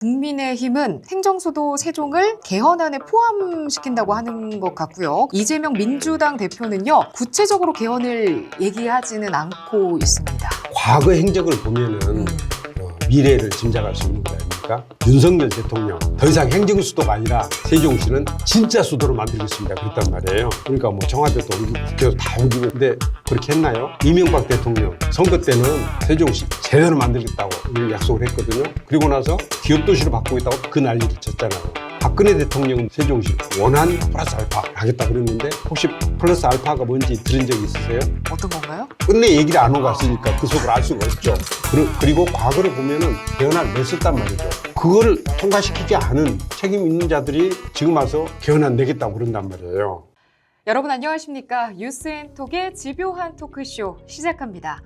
국민의힘은 행정수도 세종을 개헌안에 포함시킨다고 하는 것 같고요. 이재명 민주당 대표는요, 구체적으로 개헌을 얘기하지는 않고 있습니다. 과거 행적을 보면은 미래를 짐작할 수 있는 거 아닙니까? 윤석열 대통령 더 이상 행정수도가 아니라 세종시는 진짜 수도로 만들겠습니다. 그랬단 말이에요. 그러니까 뭐 청와대도 옮기고 국회도 다 옮기고. 근데 그렇게 했나요? 이명박 대통령 선거 때는 세종시 제대로 만들겠다고 이런 약속을 했거든요. 그리고 나서 기업도시로 바꾸겠다고 그 난리를 쳤잖아요. 박근혜 대통령은 세종시 원안 플러스 알파 하겠다 그랬는데 혹시 플러스 알파가 뭔지 들은 적 있으세요? 어떤 건가요? 끝내 얘기를 안 하고 갔으니까 그 속을 알 수가 없죠. 그리고 과거를 보면은 개헌안 냈었단 말이죠. 그거를 통과시키지 않은 책임 있는 자들이 지금 와서 개헌안 내겠다고 그런단 말이에요. 여러분 안녕하십니까? 뉴스앤톡의 집요한 토크쇼 시작합니다.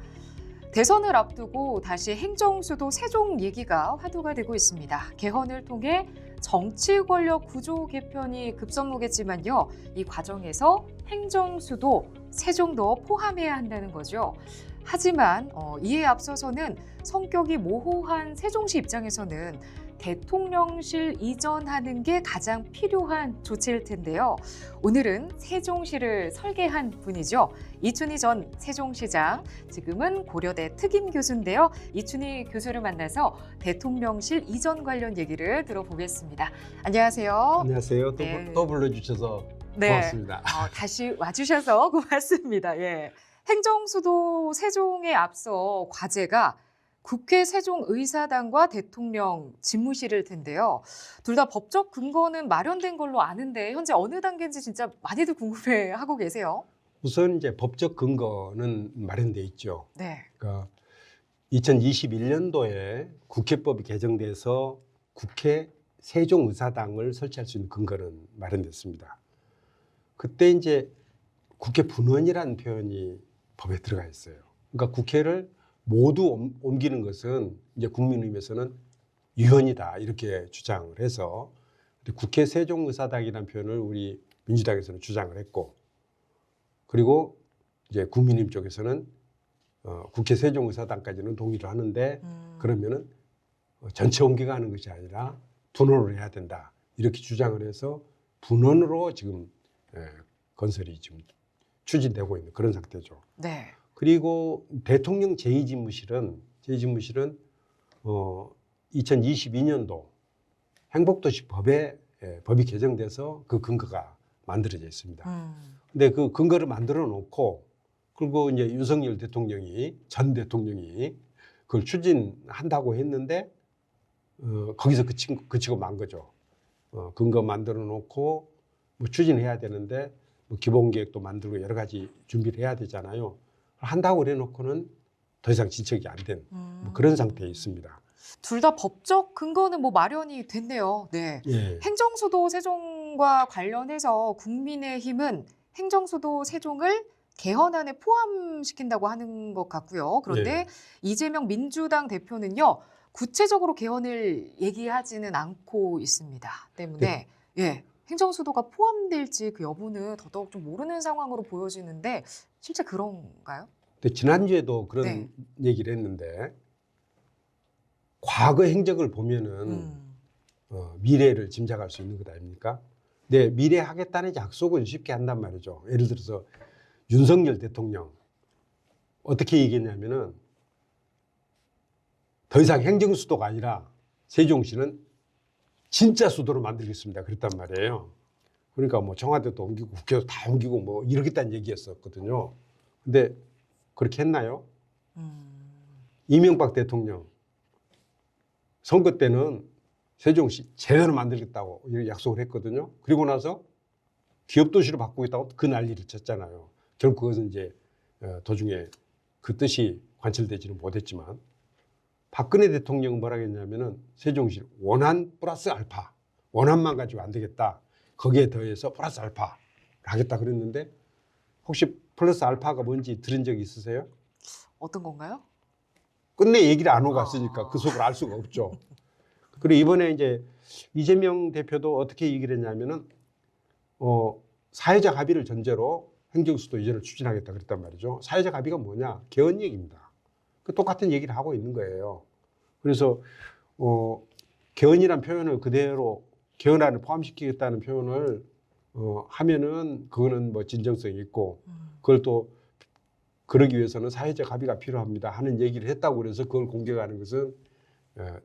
대선을 앞두고 다시 행정수도 세종 얘기가 화두가 되고 있습니다. 개헌을 통해 정치 권력 구조 개편이 급선무겠지만요. 이 과정에서 행정수도 세종도 포함해야 한다는 거죠. 하지만 이에 앞서서는 성격이 모호한 세종시 입장에서는 대통령실 이전하는 게 가장 필요한 조치일 텐데요. 오늘은 세종시를 설계한 분이죠. 이춘희 전 세종시장, 지금은 고려대 특임 교수인데요. 이춘희 교수를 만나서 대통령실 이전 관련 얘기를 들어보겠습니다. 안녕하세요. 안녕하세요. 네. 또 불러주셔서 네. 고맙습니다. 다시 와주셔서 고맙습니다. 예. 행정수도 세종에 앞서 과제가 국회 세종의사당과 대통령 집무실일 텐데요. 둘 다 법적 근거는 마련된 걸로 아는데 현재 어느 단계인지 진짜 많이들 궁금해하고 계세요. 우선 이제 법적 근거는 마련돼 있죠. 네. 그러니까 2021년도에 국회법이 개정돼서 국회 세종의사당을 설치할 수 있는 근거는 마련됐습니다. 그때 이제 국회 분원이라는 표현이 법에 들어가 있어요. 그러니까 국회를 모두 옮기는 것은 이제 국민의힘에서는 위헌이다 이렇게 주장을 해서 국회 세종의사당이라는 표현을 우리 민주당에서는 주장을 했고, 그리고 이제 국민의힘 쪽에서는 국회 세종의사당까지는 동의를 하는데 그러면은 전체 옮겨가 하는 것이 아니라 분원을 해야 된다 이렇게 주장을 해서 분원으로 지금 건설이 지금 추진되고 있는 그런 상태죠. 네. 그리고 대통령 제2집무실은 2022년도 행복도시 법이 개정돼서 그 근거가 만들어져 있습니다. 근데 그 근거를 만들어 놓고, 그리고 이제 윤석열 대통령이 전 대통령이 그걸 추진한다고 했는데 거기서 그치고 만 거죠. 근거 만들어 놓고 뭐 추진해야 되는데 뭐 기본 계획도 만들고 여러 가지 준비를 해야 되잖아요. 한다고 그래 놓고는 더 이상 진척이 안 된 뭐 그런 상태에 있습니다. 둘 다 법적 근거는 뭐 마련이 됐네요. 네. 예. 행정수도 세종과 관련해서 국민의힘은 행정수도 세종을 개헌안에 포함시킨다고 하는 것 같고요. 그런데 예. 이재명 민주당 대표는요, 구체적으로 개헌을 얘기하지는 않고 있습니다. 때문에 예, 행정수도가 포함될지 그 여부는 더더욱 좀 모르는 상황으로 보여지는데 실제 그런가요? 근데 지난주에도 그런 네. 얘기를 했는데, 과거 행적을 보면은 미래를 짐작할 수 있는 것 아닙니까? 네, 미래 하겠다는 약속은 쉽게 한단 말이죠. 예를 들어서 윤석열 대통령 어떻게 얘기했냐면은 더 이상 행정수도가 아니라 세종시는 진짜 수도로 만들겠습니다. 그랬단 말이에요. 그러니까 뭐 청와대도 옮기고 국회도 다 옮기고 뭐 이러겠다는 얘기였었거든요. 근데 그렇게 했나요? 이명박 대통령 선거 때는 세종시 제대로 만들겠다고 이렇게 약속을 했거든요. 그리고 나서 기업도시로 바꾸겠다고 그 난리를 쳤잖아요. 결국 그것은 이제 도중에 그 뜻이 관철되지는 못했지만, 박근혜 대통령은 뭐라고 했냐면은 세종시 원안 플러스 알파, 원안만 가지고 안 되겠다. 거기에 더해서 플러스 알파를 하겠다 그랬는데 혹시 플러스 알파가 뭔지 들은 적 있으세요? 어떤 건가요? 끝내 얘기를 안 하고 갔으니까 그 속을 알 수가 없죠. 그리고 이번에 이제 이재명 대표도 어떻게 얘기를 했냐면은 사회적 합의를 전제로 행정수도 이전을 추진하겠다 그랬단 말이죠. 사회적 합의가 뭐냐? 개헌 얘기입니다. 그 똑같은 얘기를 하고 있는 거예요. 그래서 개헌이란 표현을 그대로 개헌안을 포함시키겠다는 표현을 하면은 그거는 뭐 진정성이 있고 그걸 또 그러기 위해서는 사회적 합의가 필요합니다 하는 얘기를 했다고 그래서 그걸 공격하는 것은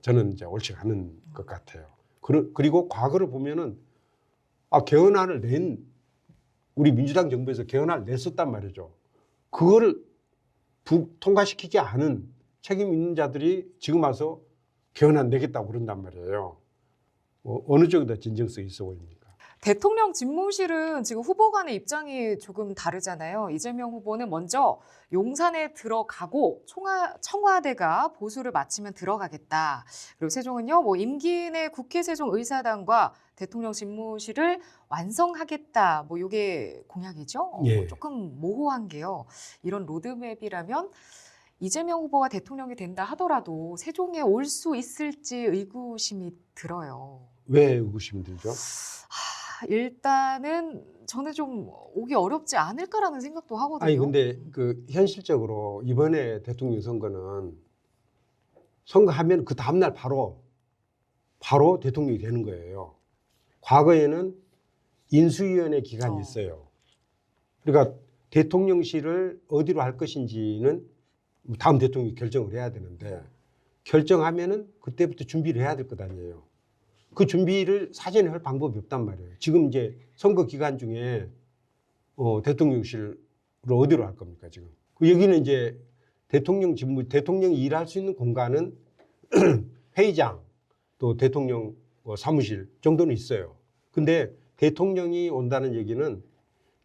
저는 이제 옳지 않은 것 같아요. 그리고 과거를 보면은 개헌안을 낸 우리 민주당 정부에서 개헌안을 냈었단 말이죠. 그거를 통과시키지 않은 책임 있는 자들이 지금 와서 개헌안 내겠다고 그런단 말이에요. 어느 쪽이 더 진정성이 있어 보입니까? 대통령 집무실은 지금 후보 간의 입장이 조금 다르잖아요. 이재명 후보는 먼저 용산에 들어가고 청와대가 보수를 마치면 들어가겠다. 그리고 세종은요, 뭐 임기 내 국회 세종의사당과 대통령 집무실을 완성하겠다. 뭐 이게 공약이죠. 예. 조금 모호한 게요. 이런 로드맵이라면 이재명 후보가 대통령이 된다 하더라도 세종에 올 수 있을지 의구심이 들어요. 왜 의구심이 들죠? 일단은 저는 좀 오기 어렵지 않을까라는 생각도 하거든요. 아니 근데 그 현실적으로 이번에 대통령 선거는 선거하면 그 다음날 바로 대통령이 되는 거예요. 과거에는 인수위원회 기간이 있어요. 그러니까 대통령실을 어디로 할 것인지는 다음 대통령이 결정을 해야 되는데 결정하면은 그때부터 준비를 해야 될 것 아니에요. 그 준비를 사전에 할 방법이 없단 말이에요. 지금 이제 선거 기간 중에 대통령실로 어디로 할 겁니까 지금? 여기는 이제 대통령이 일할 수 있는 공간은 회의장 또 대통령 사무실 정도는 있어요. 근데 대통령이 온다는 얘기는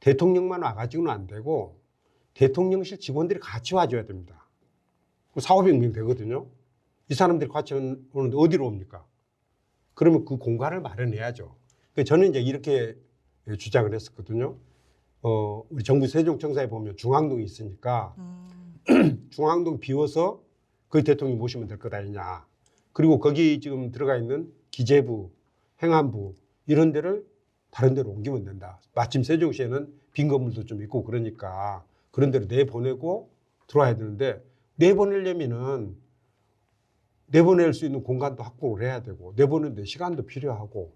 대통령만 와가지고는 안 되고 대통령실 직원들이 같이 와줘야 됩니다. 4,500명 되거든요. 이 사람들이 같이 오는데 어디로 옵니까? 그러면 그 공간을 마련해야죠. 저는 이제 이렇게 주장을 했었거든요. 우리 정부 세종청사에 보면 중앙동이 있으니까 중앙동 비워서 거기 대통령 모시면 될 것 아니냐. 그리고 거기 지금 들어가 있는 기재부, 행안부 이런 데를 다른 데로 옮기면 된다. 마침 세종시에는 빈 건물도 좀 있고 그러니까 그런 데로 내보내고 들어와야 되는데 내보내려면은 내보낼 수 있는 공간도 확보를 해야 되고 내보내는데 시간도 필요하고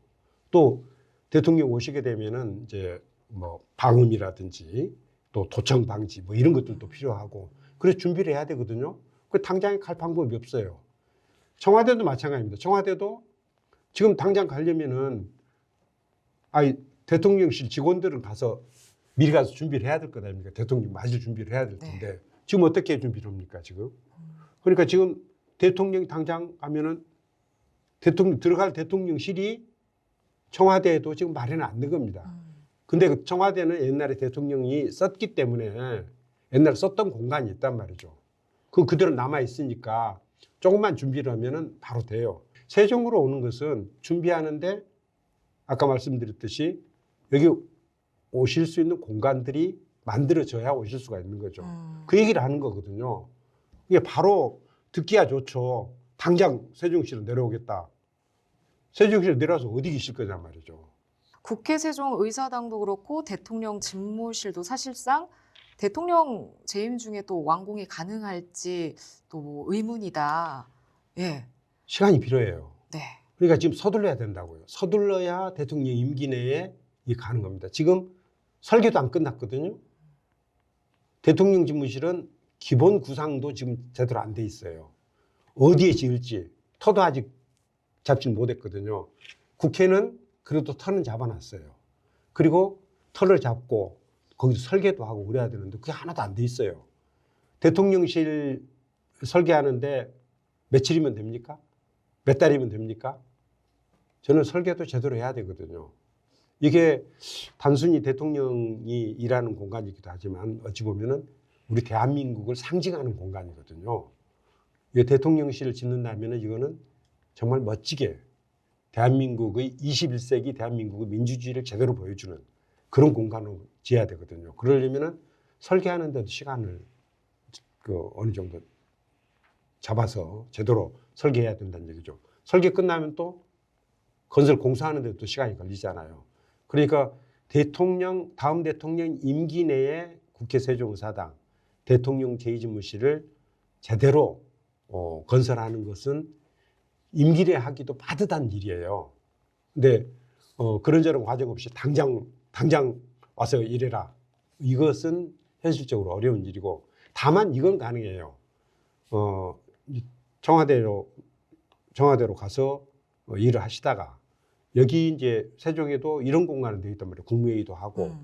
또 대통령 오시게 되면은 이제 뭐 방음이라든지 또 도청 방지 뭐 이런 것들도 필요하고 그래서 준비를 해야 되거든요. 그 당장에 갈 방법이 없어요. 청와대도 마찬가지입니다. 청와대도 지금 당장 가려면은 대통령실 직원들은 가서 미리 가서 준비를 해야 될 거 아닙니까? 대통령 맞을 준비를 해야 될 텐데 네. 지금 어떻게 준비를 합니까 지금? 그러니까 지금 대통령이 당장 가면은 들어갈 대통령실이 청와대에도 지금 마련은 안 된 겁니다. 근데 그 청와대는 옛날에 대통령이 썼기 때문에 옛날에 썼던 공간이 있단 말이죠. 그대로 남아 있으니까 조금만 준비를 하면은 바로 돼요. 세종으로 오는 것은 준비하는데 아까 말씀드렸듯이 여기 오실 수 있는 공간들이 만들어져야 오실 수가 있는 거죠. 그 얘기를 하는 거거든요. 이게 바로 듣기야 좋죠. 당장 세종시로 내려오겠다. 세종시로 내려와서 어디 계실 거냐 말이죠. 국회 세종의사당도 그렇고 대통령 집무실도 사실상 대통령 재임 중에 또 완공이 가능할지 또 의문이다. 예. 시간이 필요해요. 네. 그러니까 지금 서둘러야 된다고요. 서둘러야 대통령 임기 내에 이 가는 겁니다. 지금 설계도 안 끝났거든요. 대통령 집무실은 기본 구상도 지금 제대로 안 돼 있어요. 어디에 지을지 터도 아직 잡지 못했거든요. 국회는 그래도 터는 잡아놨어요. 그리고 터를 잡고 거기서 설계도 하고 그래야 되는데 그게 하나도 안 돼 있어요. 대통령실 설계하는데 며칠이면 됩니까? 몇 달이면 됩니까? 저는 설계도 제대로 해야 되거든요. 이게 단순히 대통령이 일하는 공간이기도 하지만 어찌 보면은 우리 대한민국을 상징하는 공간이거든요. 대통령실을 짓는다면 이거는 정말 멋지게 대한민국의 21세기 대한민국의 민주주의를 제대로 보여주는 그런 공간을 지어야 되거든요. 그러려면 설계하는 데도 시간을 어느 정도 잡아서 제대로 설계해야 된다는 얘기죠. 설계 끝나면 또 건설 공사하는 데도 시간이 걸리잖아요. 그러니까 다음 대통령 임기 내에 국회 세종의사당, 대통령 제2집무실을 제대로 건설하는 것은 임기례 하기도 빠듯한 일이에요. 근데 그런저런 과정 없이 당장 와서 일해라. 이것은 현실적으로 어려운 일이고, 다만 이건 가능해요. 이 청와대로 가서 일을 하시다가 여기 이제 세종에도 이런 공간은 되어 있단 말이에요. 국무회의도 하고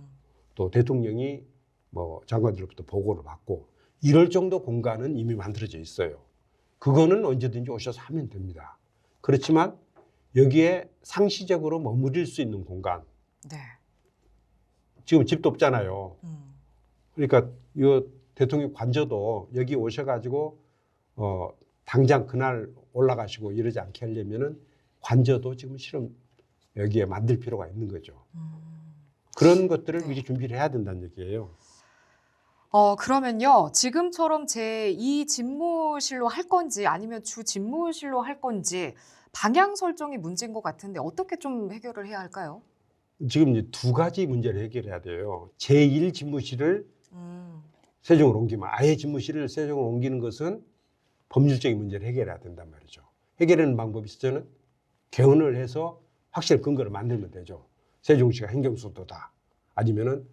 또 대통령이 뭐 장관들로부터 보고를 받고 이럴 정도 공간은 이미 만들어져 있어요. 그거는 언제든지 오셔서 하면 됩니다. 그렇지만 여기에 상시적으로 머무릴 수 있는 공간, 네. 지금 집도 없잖아요. 그러니까 이 대통령 관저도 여기 오셔가지고 당장 그날 올라가시고 이러지 않게 하려면은 관저도 지금 실은 여기에 만들 필요가 있는 거죠. 그런 것들을 네. 미리 준비를 해야 된다는 얘기예요. 그러면요. 지금처럼 제2 집무실로 할 건지 아니면 주 집무실로 할 건지 방향 설정이 문제인 것 같은데 어떻게 좀 해결을 해야 할까요? 지금 이제 두 가지 문제를 해결해야 돼요. 제1 집무실을 음. 세종으로 옮기면, 아예 집무실을 세종으로 옮기는 것은 법률적인 문제를 해결해야 된단 말이죠. 해결하는 방법이 있어서는 개헌을 해서 확실한 근거를 만들면 되죠. 세종시가 행정수도다. 아니면은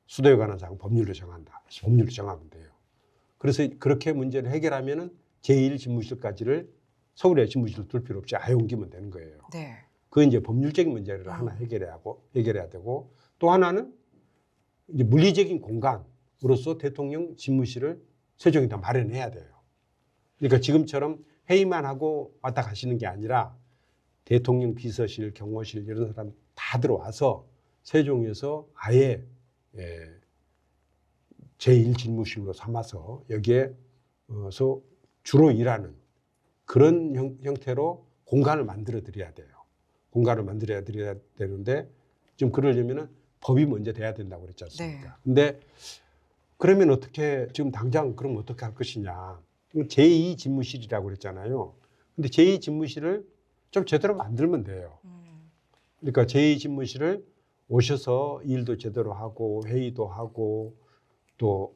수도에 관한 사항 법률로 정한다. 법률로 정하면 돼요. 그래서 그렇게 문제를 해결하면은 제1 집무실까지를 서울에 집무실을 둘 필요 없이 아예 옮기면 되는 거예요. 네. 그 이제 법률적인 문제를 하나 해결해야 되고, 또 하나는 이제 물리적인 공간으로서 대통령 집무실을 세종에다 마련해야 돼요. 그러니까 지금처럼 회의만 하고 왔다 가시는 게 아니라 대통령 비서실, 경호실 이런 사람 다 들어와서 세종에서 아예 제1 집무실로 삼아서 여기에서 주로 일하는 그런 형태로 공간을 만들어 드려야 돼요. 공간을 만들어 드려야 되는데 지금 그러려면은 법이 먼저 돼야 된다고 그랬지 않습니까? 네. 근데 그러면 어떻게, 지금 당장 그럼 어떻게 할 것이냐. 제2 집무실이라고 그랬잖아요. 근데 제2 집무실을 좀 제대로 만들면 돼요. 그러니까 제2 집무실을 오셔서 일도 제대로 하고 회의도 하고 또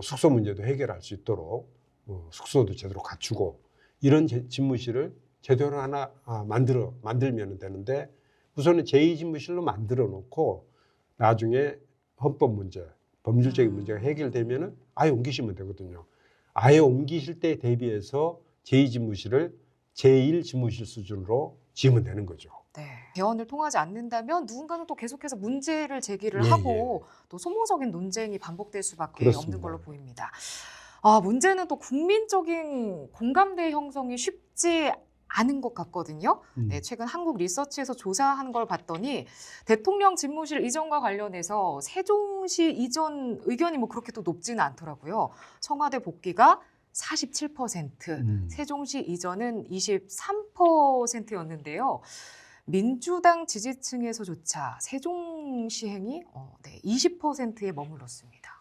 숙소 문제도 해결할 수 있도록 숙소도 제대로 갖추고 이런 집무실을 제대로 하나 만들면 되는데, 우선은 제2 집무실로 만들어 놓고 나중에 헌법 문제, 법률적인 문제가 해결되면은 아예 옮기시면 되거든요. 아예 옮기실 때 대비해서 제2 집무실을 제1 집무실 수준으로 지으면 되는 거죠. 네. 개헌을 통하지 않는다면 누군가는 또 계속해서 문제를 제기를 예, 하고 또 소모적인 논쟁이 반복될 수밖에 그렇습니다. 없는 걸로 보입니다. 문제는 또 국민적인 공감대 형성이 쉽지 않은 것 같거든요. 네, 최근 한국 리서치에서 조사한 걸 봤더니 대통령 집무실 이전과 관련해서 세종시 이전 의견이 뭐 그렇게 또 높지는 않더라고요. 청와대 복귀가 47%, 세종시 이전은 23%였는데요. 민주당 지지층에서조차 세종 시행이 20%에 머물렀습니다.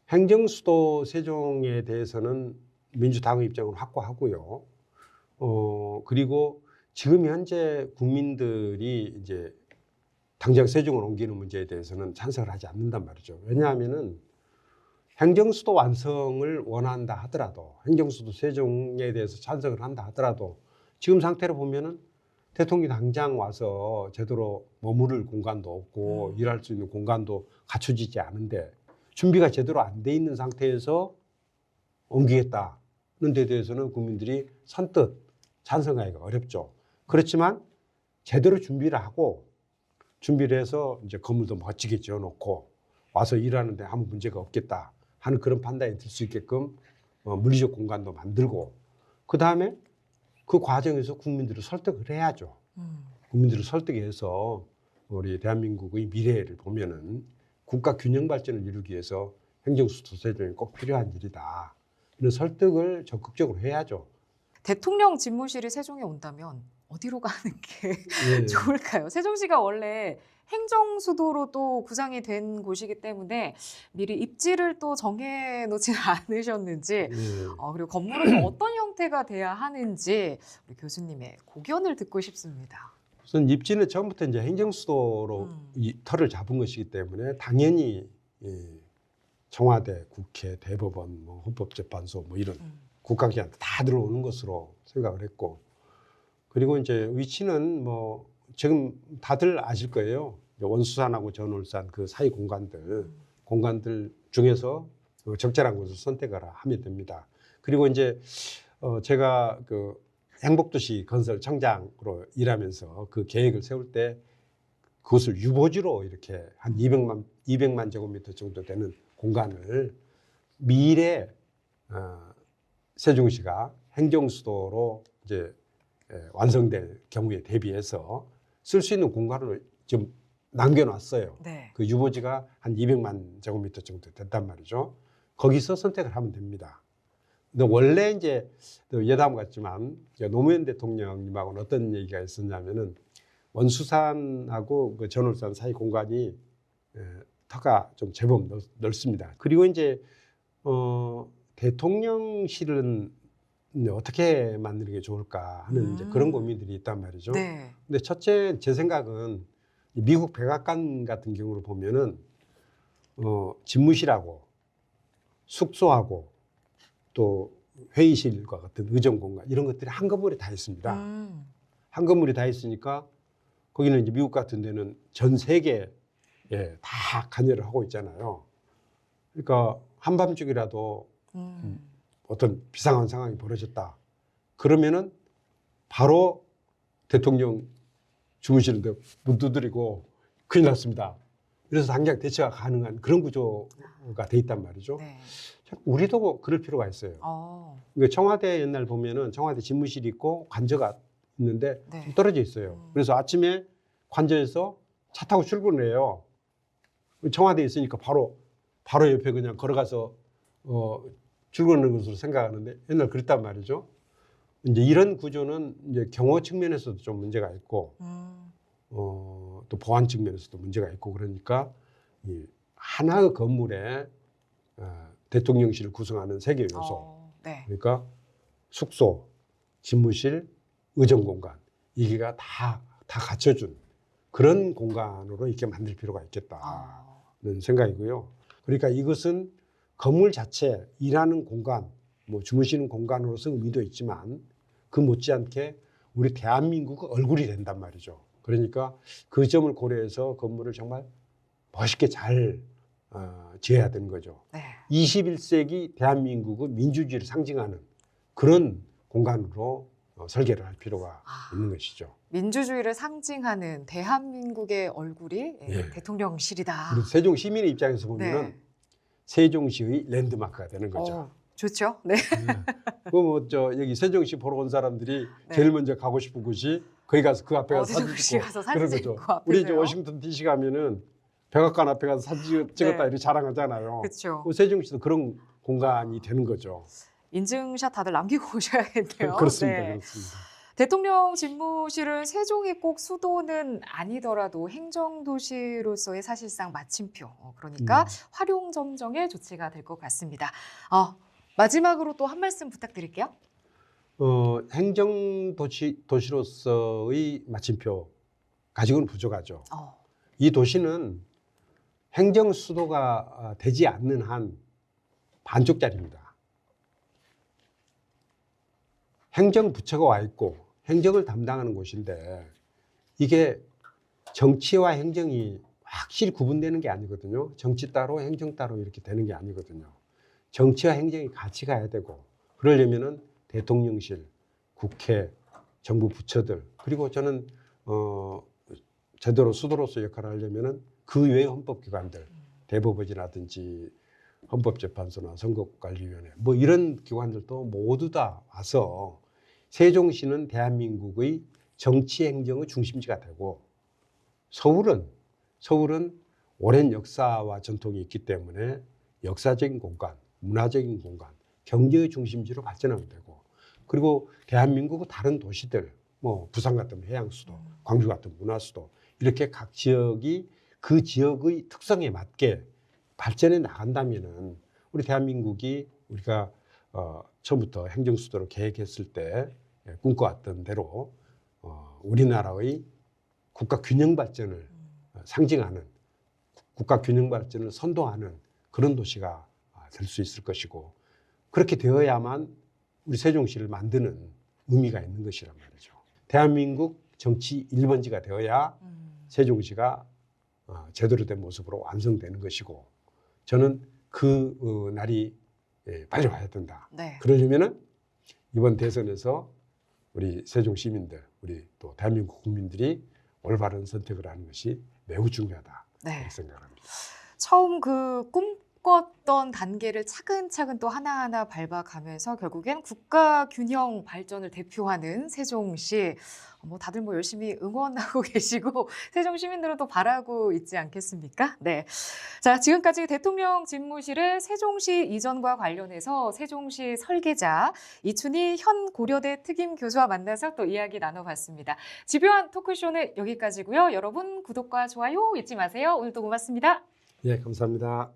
행정수도 세종에 대해서는 민주당의 입장을 확고하고요. 그리고 지금 현재 국민들이 이제 당장 세종을 옮기는 문제에 대해서는 찬성을 하지 않는단 말이죠. 왜냐하면은 행정수도 완성을 원한다 하더라도, 행정수도 세종에 대해서 찬성을 한다 하더라도 지금 상태로 보면은 대통령이 당장 와서 제대로 머무를 공간도 없고 일할 수 있는 공간도 갖춰지지 않은데 준비가 제대로 안 돼 있는 상태에서 옮기겠다는 데 대해서는 국민들이 선뜻 찬성하기가 어렵죠. 그렇지만 제대로 준비를 해서 이제 건물도 멋지게 지어놓고 와서 일하는데 아무 문제가 없겠다 하는 그런 판단이 들 수 있게끔 물리적 공간도 만들고, 그 다음에 그 과정에서 국민들을 설득을 해야죠. 국민들을 설득해서 우리 대한민국의 미래를 보면은 국가 균형 발전을 이루기 위해서 행정수도 세종이 꼭 필요한 일이다. 이런 설득을 적극적으로 해야죠. 대통령 집무실이 세종에 온다면 어디로 가는 게 좋을까요? 세종시가 원래 행정수도로 또 구상이 된 곳이기 때문에 미리 입지를 또 정해놓지는 않으셨는지, 그리고 건물은 또 어떤 형태가 돼야 하는지 우리 교수님의 고견을 듣고 싶습니다. 우선 입지는 처음부터 이제 행정수도로 이 터를 잡은 것이기 때문에 당연히 청와대, 국회, 대법원, 뭐 헌법재판소 뭐 이런 국가기관도 다 들어오는 것으로 생각을 했고, 그리고 이제 위치는 뭐 지금 다들 아실 거예요. 원수산하고 전월산 그 사이 공간들 중에서 적절한 곳을 선택을 하면 됩니다. 그리고 이제 제가 그 행복도시 건설청장으로 일하면서 그 계획을 세울 때 그것을 유보지로 이렇게 한 200만 제곱미터 정도 되는 공간을 미래 세종시가 행정수도로 이제 완성될 경우에 대비해서 쓸 수 있는 공간을 좀 남겨놨어요. 네. 그 유보지가 한 200만 제곱미터 정도 된단 말이죠. 거기서 선택을 하면 됩니다. 근데 원래 이제 예담 같지만 노무현 대통령님하고는 어떤 얘기가 있었냐면은 원수산하고 그 전월산 사이 공간이 터가 좀 제법 넓습니다. 그리고 이제 대통령실은 어떻게 만드는 게 좋을까 하는 이제 그런 고민들이 있단 말이죠. 네. 근데 첫째 제 생각은 미국 백악관 같은 경우를 보면은 집무실하고 숙소하고 또 회의실과 같은 의정 공간 이런 것들이 한 건물에 다 있습니다. 한 건물이 다 있으니까 거기는 이제 미국 같은 데는 전 세계에 다 관여를 하고 있잖아요. 그러니까 한밤중이라도 어떤 비상한 상황이 벌어졌다. 그러면은 바로 대통령 주무시는데 문 두드리고 큰일 났습니다. 그래서 당장 대처가 가능한 그런 구조가 돼 있단 말이죠. 네. 우리도 그럴 필요가 있어요. 그러니까 청와대 옛날 보면은 청와대 집무실이 있고 관저가 있는데 네. 좀 떨어져 있어요. 그래서 아침에 관저에서 차 타고 출근을 해요. 청와대에 있으니까 바로 옆에 그냥 걸어가서 출근하는 것으로 생각하는데 옛날 그랬단 말이죠. 이제 이런 구조는 이제 경호 측면에서도 좀 문제가 있고 또 보안 측면에서도 문제가 있고 그러니까 이 하나의 건물에 대통령실을 구성하는 세 개 요소 네. 그러니까 숙소, 집무실, 의정공간 이게가 다 갖춰준 그런 공간으로 이렇게 만들 필요가 있겠다는 생각이고요. 그러니까 이것은 건물 자체 일하는 공간, 뭐 주무시는 공간으로서 의미도 있지만 그 못지않게 우리 대한민국의 얼굴이 된단 말이죠. 그러니까 그 점을 고려해서 건물을 정말 멋있게 잘 지어야 되는 거죠. 네. 21세기 대한민국의 민주주의를 상징하는 그런 공간으로 설계를 할 필요가 있는 것이죠. 민주주의를 상징하는 대한민국의 얼굴이 대통령실이다. 우리 세종 시민의 입장에서 보면은 네. 세종시의 랜드마크가 되는 거죠. 좋죠. 네. 여기 세종시 보러 온 사람들이 네. 제일 먼저 가고 싶은 곳이 거기 가서 그 앞에 가서 사진 세종시 찍고 가서 그런 사진 거죠. 찍고 우리 이제 앞에서요? 워싱턴 DC 가면은 백악관 앞에 가서 사진 찍었다 네. 이렇게 자랑하잖아요. 그렇죠. 세종시도 그런 공간이 되는 거죠. 인증샷 다들 남기고 오셔야겠네요. 그렇습니다. 네. 그렇습니다. 대통령 집무실은 세종이 꼭 수도는 아니더라도 행정도시로서의 사실상 마침표, 그러니까 활용점정의 조치가 될 것 같습니다. 마지막으로 또 한 말씀 부탁드릴게요. 행정도시로서의 마침표 가지고는 부족하죠. 어. 이 도시는 행정수도가 되지 않는 한 반쪽짜리입니다. 행정부처가 와 있고 행정을 담당하는 곳인데 이게 정치와 행정이 확실히 구분되는 게 아니거든요. 정치 따로 행정 따로 이렇게 되는 게 아니거든요. 정치와 행정이 같이 가야 되고 그러려면은 대통령실, 국회, 정부 부처들 그리고 저는 제대로 수도로서 역할을 하려면은 그 외의 헌법기관들 대법원이라든지 헌법재판소나 선거관리위원회 뭐 이런 기관들도 모두 다 와서 세종시는 대한민국의 정치 행정의 중심지가 되고 서울은 오랜 역사와 전통이 있기 때문에 역사적인 공간, 문화적인 공간, 경제의 중심지로 발전하면 되고 그리고 대한민국의 다른 도시들 뭐 부산 같은 해양수도, 광주 같은 문화수도 이렇게 각 지역이 그 지역의 특성에 맞게 발전해 나간다면은 우리 대한민국이 우리가 처음부터 행정수도를 계획했을 때 꿈꿔왔던 대로 우리나라의 국가 균형 발전을 상징하는 국가 균형 발전을 선도하는 그런 도시가 될 수 있을 것이고 그렇게 되어야만 우리 세종시를 만드는 의미가 있는 것이란 말이죠. 대한민국 정치 1번지가 되어야 세종시가 제대로 된 모습으로 완성되는 것이고 저는 그 날이 빨리 와야 된다. 네. 그러려면은 이번 대선에서 우리 세종 시민들, 우리 또 대한민국 국민들이 올바른 선택을 하는 것이 매우 중요하다. 네. 이렇게 생각합니다. 처음 그 꿈꿨던 단계를 차근차근 또 하나하나 밟아가면서 결국엔 국가 균형 발전을 대표하는 세종시. 뭐 다들 뭐 열심히 응원하고 계시고 세종 시민들은 또 바라고 있지 않겠습니까? 네. 자, 지금까지 대통령 집무실의 세종시 이전과 관련해서 세종시 설계자 이춘희 현 고려대 특임 교수와 만나서 또 이야기 나눠봤습니다. 집요한 토크쇼는 여기까지고요. 여러분 구독과 좋아요 잊지 마세요. 오늘도 고맙습니다. 예, 감사합니다.